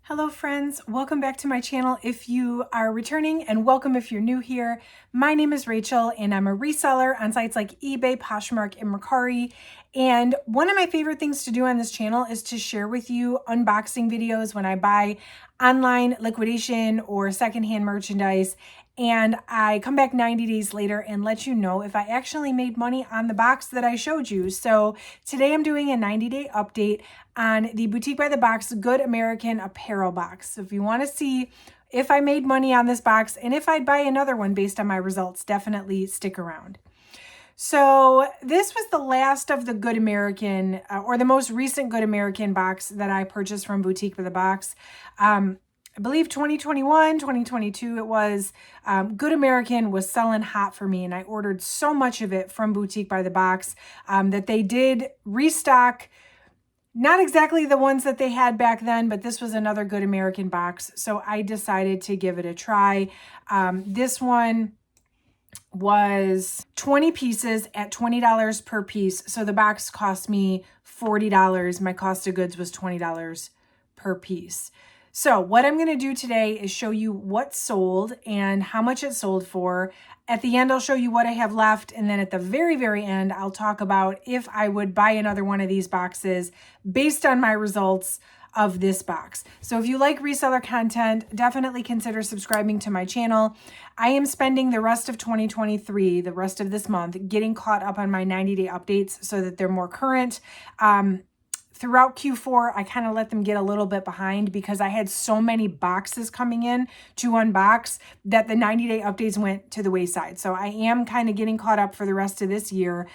Hello friends, welcome back to my channel if you are returning, and welcome if you're new here. My name is Rachel and I'm a reseller on sites like eBay, Poshmark, and Mercari. And one of my favorite things to do on this channel is to share with you unboxing videos when I buy online liquidation or secondhand merchandise. And I come back 90 days later and let you know if I actually made money on the box that I showed you. So today I'm doing a 90-day update on the Boutique by the Box Good American Apparel box. So if you want to see if I made money on this box and if I'd buy another one based on my results, definitely stick around. So this was the last of the Good American or the most recent Good American box that I purchased from Boutique by the Box. I believe 2021, 2022 it was. Good American was selling hot for me, and I ordered so much of it from Boutique by the Box that they did restock. Not exactly the ones that they had back then, but this was another Good American box, so I decided to give it a try. This one was 20 pieces at $20 per piece, so the box cost me $40. My cost of goods was $20 per piece. So what I'm going to do today is show you what sold and how much it sold for. At the end, I'll show you what I have left. And then at the very, very end, I'll talk about if I would buy another one of these boxes based on my results of this box. So if you like reseller content, definitely consider subscribing to my channel. I am spending the rest of 2023, the rest of this month, getting caught up on my 90-day updates so that they're more current. Throughout Q4, I kind of let them get a little bit behind because I had so many boxes coming in to unbox that the 90-day updates went to the wayside. So I am kind of getting caught up for the rest of this year.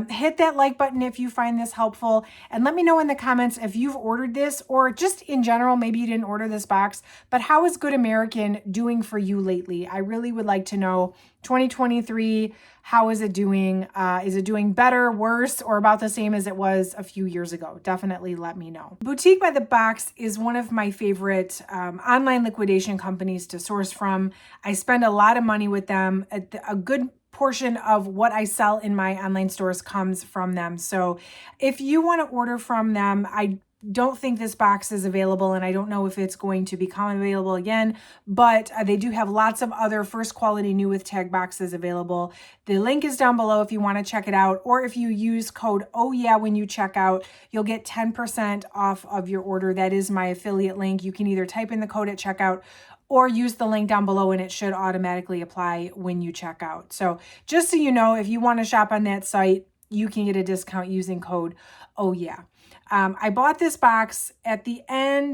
Hit that like button if you find this helpful, and let me know in the comments if you've ordered this, or just in general, maybe you didn't order this box, but how is Good American doing for you lately? I really would like to know. 2023, how is it doing? Is it doing better, worse, or about the same as it was a few years ago? Definitely let me know. Boutique by the Box is one of my favorite online liquidation companies to source from. I spend a lot of money with them. A good portion of what I sell in my online stores comes from them. So if you want to order from them, I don't think this box is available, and I don't know if it's going to become available again, but they do have lots of other first quality new with tag boxes available. The link is down below if you want to check it out, or if you use code OHYEAH when you check out, you'll get 10% off of your order. That is my affiliate link. You can either type in the code at checkout or use the link down below, and it should automatically apply when you check out. So just so you know, if you want to shop on that site, you can get a discount using code OHYEAH. I bought this box at the end,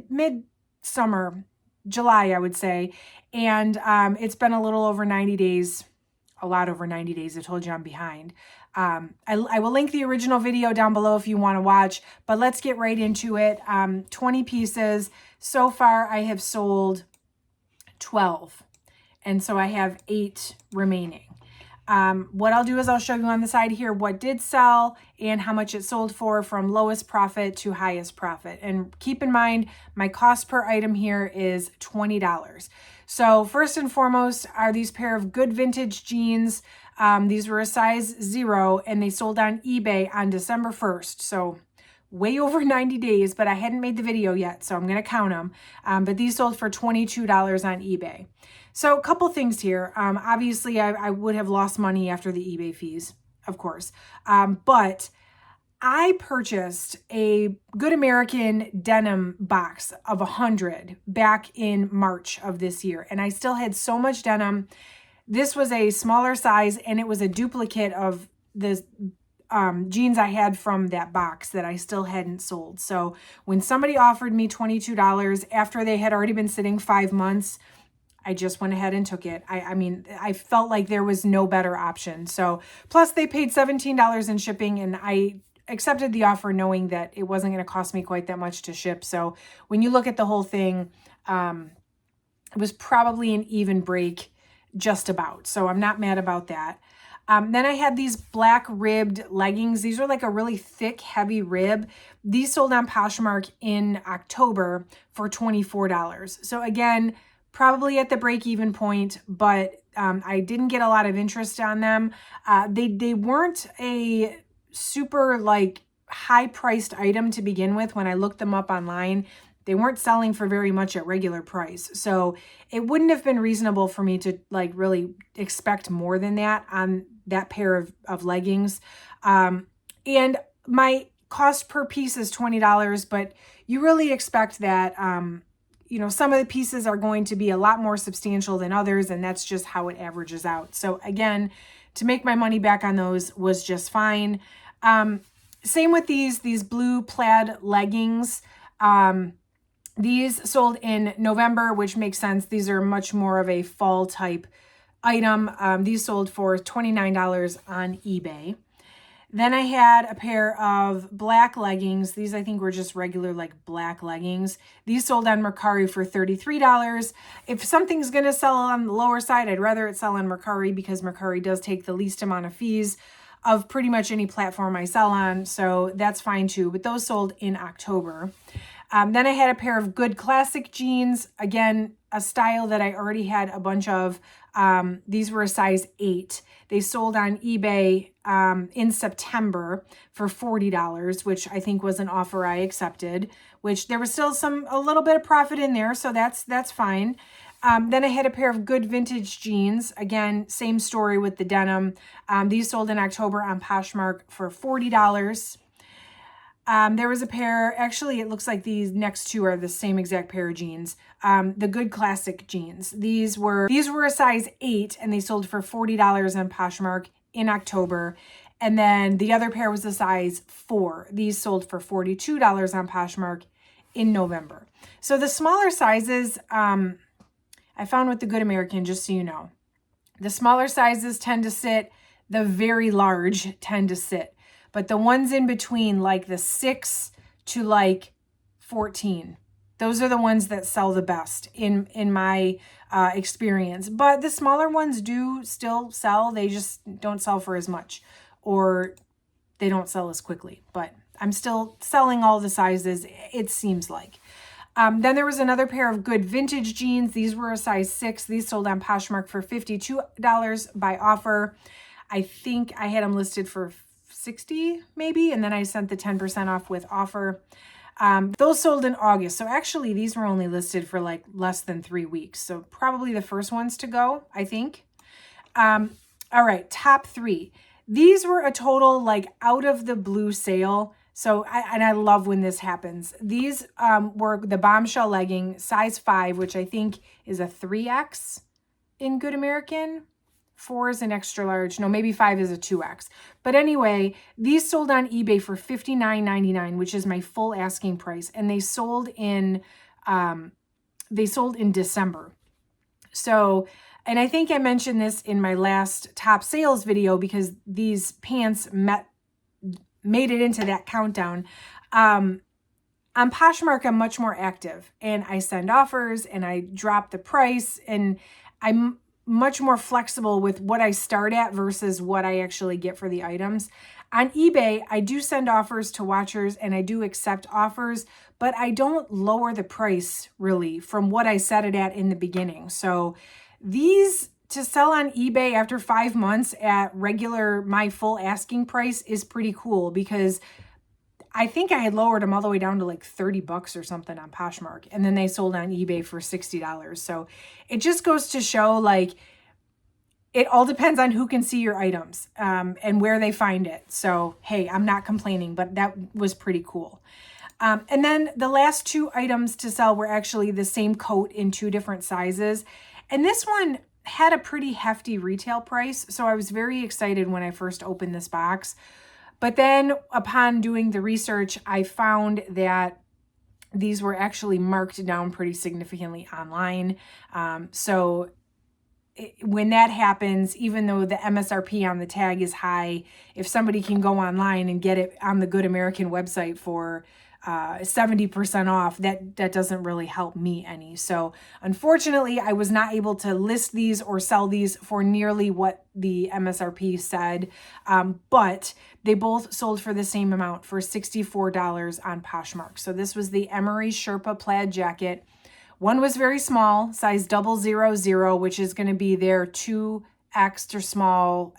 mid-summer, July, I would say. And it's been a little over 90 days, a lot over 90 days. I told you I'm behind. I will link the original video down below if you want to watch, but let's get right into it. 20 pieces. So far, I have sold 12. And so I have 8 remaining. What I'll do is I'll show you on the side here what did sell and how much it sold for, from lowest profit to highest profit. And keep in mind, my cost per item here is $20. So first and foremost are these pair of good vintage jeans. These were a size 0, and they sold on eBay on December 1st. So way over 90 days, but I hadn't made the video yet, so I'm going to count them. But these sold for $22 on eBay. So a couple things here. Obviously, I would have lost money after the eBay fees, of course. But I purchased a Good American denim box of 100 back in March of this year, and I still had so much denim. This was a smaller size, and it was a duplicate of the jeans I had from that box that I still hadn't sold. So when somebody offered me $22 after they had already been sitting 5 months, I just went ahead and took it. I mean, I felt like there was no better option. So plus they paid $17 in shipping, and I accepted the offer knowing that it wasn't going to cost me quite that much to ship. So when you look at the whole thing, it was probably an even break, just about. So I'm not mad about that. Then I had these black ribbed leggings. These are like a really thick, heavy rib. These sold on Poshmark in October for $24. So again, probably at the break-even point, but I didn't get a lot of interest on them. They weren't a super like high-priced item to begin with. When I looked them up online, they weren't selling for very much at regular price. So it wouldn't have been reasonable for me to like really expect more than that on that pair of leggings. And my cost per piece is $20, but you really expect that, you know, some of the pieces are going to be a lot more substantial than others, and that's just how it averages out. So again, to make my money back on those was just fine. Same with these blue plaid leggings. These sold in November, which makes sense. These are much more of a fall type item. These sold for $29 on eBay. Then I had a pair of black leggings. These I think were just regular like black leggings. These sold on Mercari for $33. If something's going to sell on the lower side, I'd rather it sell on Mercari because Mercari does take the least amount of fees of pretty much any platform I sell on. So that's fine too. But those sold in October. Then I had a pair of good classic jeans. Again, a style that I already had a bunch of. These were a size 8. They sold on eBay in September for $40, which I think was an offer I accepted, which there was still a little bit of profit in there. So that's fine. Then I had a pair of good vintage jeans. Again, same story with the denim. These sold in October on Poshmark for $40. There was a pair, actually it looks like these next two are the same exact pair of jeans. The good classic jeans. These were a size 8 and they sold for $40 on Poshmark in October. And then the other pair was a size 4. These sold for $42 on Poshmark in November. So the smaller sizes, I found with the Good American, just so you know, the smaller sizes tend to sit, the very large tend to sit. But the ones in between, like the 6 to like 14, those are the ones that sell the best in my experience. But the smaller ones do still sell. They just don't sell for as much, or they don't sell as quickly. But I'm still selling all the sizes, it seems like. Then there was another pair of good vintage jeans. These were a size 6. These sold on Poshmark for $52 by offer. I think I had them listed for $60 maybe, and then I sent the 10% off with offer. Those sold in August. So actually these were only listed for like less than 3 weeks. So probably the first ones to go, I think. All right, top 3. These were a total like out of the blue sale. So I love when this happens. These were the bombshell legging size 5, which I think is a 3X in Good American. 4 is an extra large. No, maybe 5 is a 2X. But anyway, these sold on eBay for $59.99, which is my full asking price. And they sold in December. So, and I think I mentioned this in my last top sales video because these pants made it into that countdown. On Poshmark, I'm much more active and I send offers and I drop the price, and I'm much more flexible with what I start at versus what I actually get for the items. On eBay, I do send offers to watchers and I do accept offers, but I don't lower the price really from what I set it at in the beginning. So these to sell on eBay after 5 months at my full asking price is pretty cool, because I think I had lowered them all the way down to like $30 or something on Poshmark. And then they sold on eBay for $60. So it just goes to show, like, it all depends on who can see your items and where they find it. So, hey, I'm not complaining, but that was pretty cool. And then the last 2 items to sell were actually the same coat in 2 different sizes. And this one had a pretty hefty retail price. So I was very excited when I first opened this box. But then upon doing the research, I found that these were actually marked down pretty significantly online. When that happens, even though the MSRP on the tag is high, if somebody can go online and get it on the Good American website for 70% off, that doesn't really help me any. So unfortunately, I was not able to list these or sell these for nearly what the MSRP said, but they both sold for the same amount, for $64 on Poshmark. So this was the Emery Sherpa plaid jacket. One was very small, size 000, which is going to be their 2 extra small,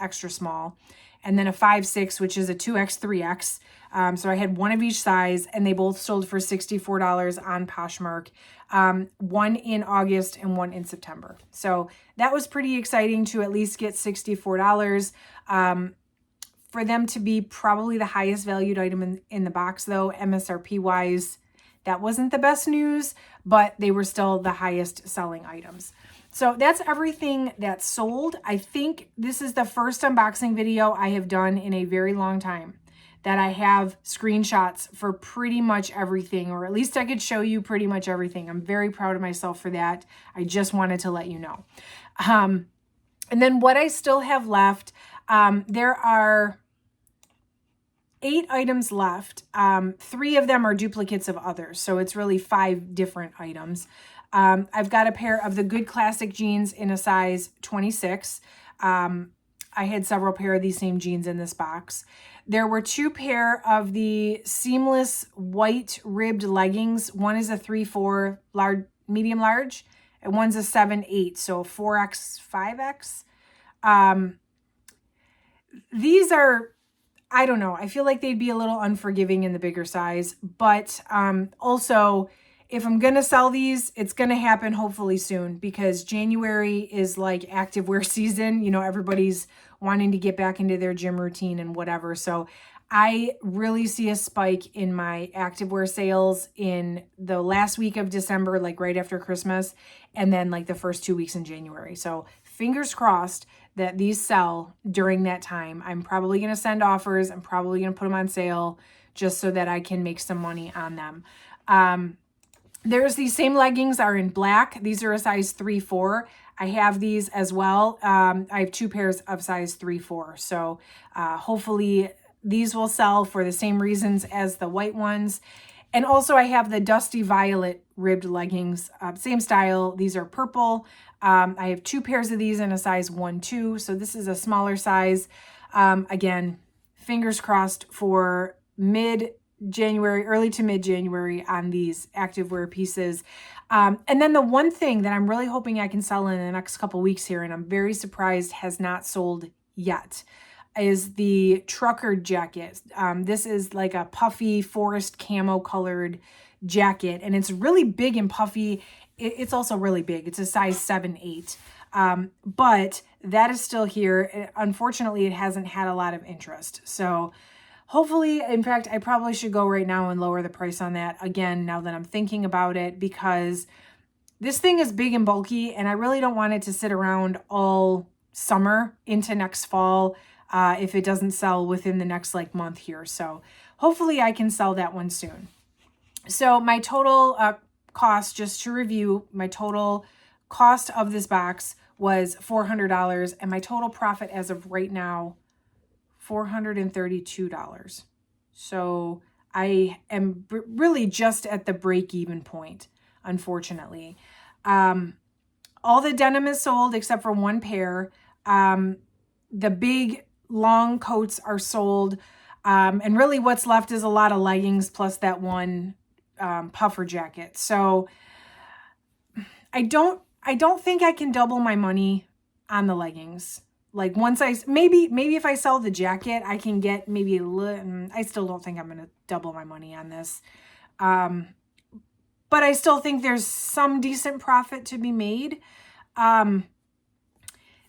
and then a 5'6", which is a 2X, 3X. So I had one of each size, and they both sold for $64 on Poshmark. One in August and one in September. So that was pretty exciting to at least get $64. For them to be probably the highest valued item in the box, though, MSRP wise, that wasn't the best news, but they were still the highest selling items. So that's everything that's sold. I think this is the first unboxing video I have done in a very long time that I have screenshots for pretty much everything, or at least I could show you pretty much everything. I'm very proud of myself for that. I just wanted to let you know. And then what I still have left, there are 8 items left. 3 of them are duplicates of others, so it's really 5 different items. I've got a pair of the Good Classic jeans in a size 26. I had several pair of these same jeans in this box. There were 2 pair of the seamless white ribbed leggings. One is a 3-4 large, medium large, and one's a 7-8, so 4X, 5X. These are, I don't know, I feel like they'd be a little unforgiving in the bigger size, but also, if I'm going to sell these, it's going to happen hopefully soon, because January is like activewear season. You know, everybody's wanting to get back into their gym routine and whatever. So I really see a spike in my activewear sales in the last week of December, like right after Christmas, and then like the first 2 weeks in January. So fingers crossed that these sell during that time. I'm probably going to send offers. I'm probably going to put them on sale just so that I can make some money on them. There's these same leggings are in black. These are a size 3-4. I have these as well. I have 2 pairs of size 3-4. So hopefully these will sell for the same reasons as the white ones. And also I have the Dusty Violet ribbed leggings, same style. These are purple. I have 2 pairs of these in a size 1-2. So this is a smaller size. Again, fingers crossed for mid-January, early to mid-January on these activewear pieces. And then the one thing that I'm really hoping I can sell in the next couple weeks here, and I'm very surprised has not sold yet, is the trucker jacket. This is like a puffy forest camo colored jacket, and it's really big and puffy. It's also really big. It's a size 7-8. But that is still here. Unfortunately, it hasn't had a lot of interest. So hopefully, in fact, I probably should go right now and lower the price on that again, now that I'm thinking about it, because this thing is big and bulky, and I really don't want it to sit around all summer into next fall if it doesn't sell within the next like month here. So hopefully I can sell that one soon. So my total cost, just to review, my total cost of this box was $400, and my total profit as of right now, $432. So I am really just at the break-even point, unfortunately. All the denim is sold except for 1 pair. The big long coats are sold. And really what's left is a lot of leggings plus that one puffer jacket. So I don't think I can double my money on the leggings. Like once maybe if I sell the jacket, I can get maybe a little, I still don't think I'm going to double my money on this. But I still think there's some decent profit to be made.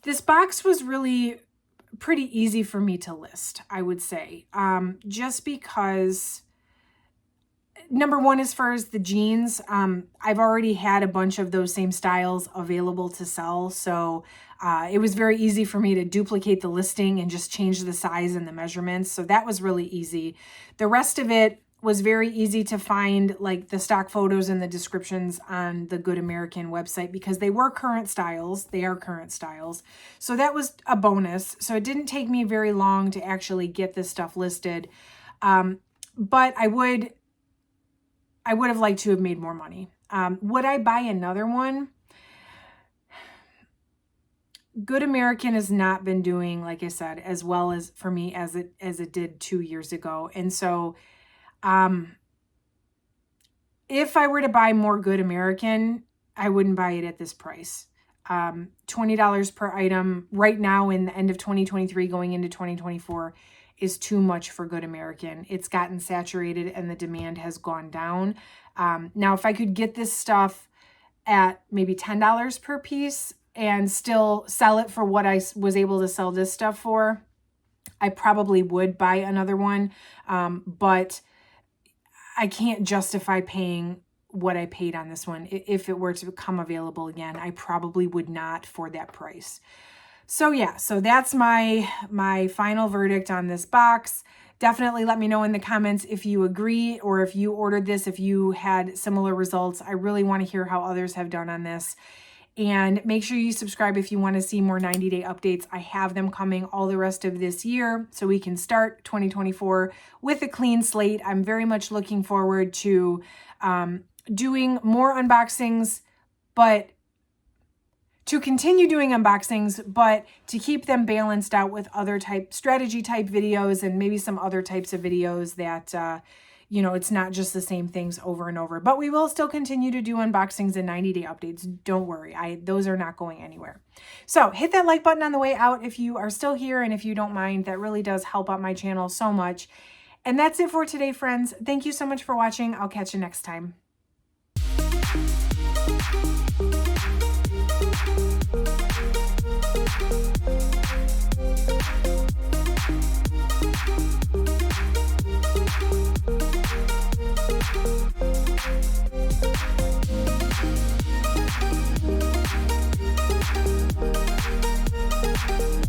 This box was really pretty easy for me to list, I would say. Just because, number one, as far as the jeans, I've already had a bunch of those same styles available to sell. So it was very easy for me to duplicate the listing and just change the size and the measurements. So that was really easy. The rest of it was very easy to find, like the stock photos and the descriptions on the Good American website, because they were current styles. They are current styles. So that was a bonus. So it didn't take me very long to actually get this stuff listed. But I would have liked to have made more money. Would I buy another one? Good American has not been doing, like I said, as well as for me as it did 2 years ago. And so if I were to buy more Good American, I wouldn't buy it at this price. $20 per item right now in the end of 2023 going into 2024 is too much for Good American. It's gotten saturated and the demand has gone down. Now, if I could get this stuff at maybe $10 per piece and still sell it for what I was able to sell this stuff for, I probably would buy another one. But I can't justify paying what I paid on this one. If it were to become available again, I probably would not for that price. So yeah, so that's my final verdict on this box. Definitely let me know in the comments if you agree or if you ordered this, if you had similar results. I really want to hear how others have done on this. And make sure you subscribe if you want to see more 90-day updates. I have them coming all the rest of this year so we can start 2024 with a clean slate. I'm very much looking forward to doing more unboxings, but to continue doing unboxings, but to keep them balanced out with other strategy type videos and maybe some other types of videos that, you know, it's not just the same things over and over. But we will still continue to do unboxings and 90-day updates. Don't worry. Those are not going anywhere. So hit that like button on the way out if you are still here and if you don't mind. That really does help out my channel so much. And that's it for today, friends. Thank you so much for watching. I'll catch you next time.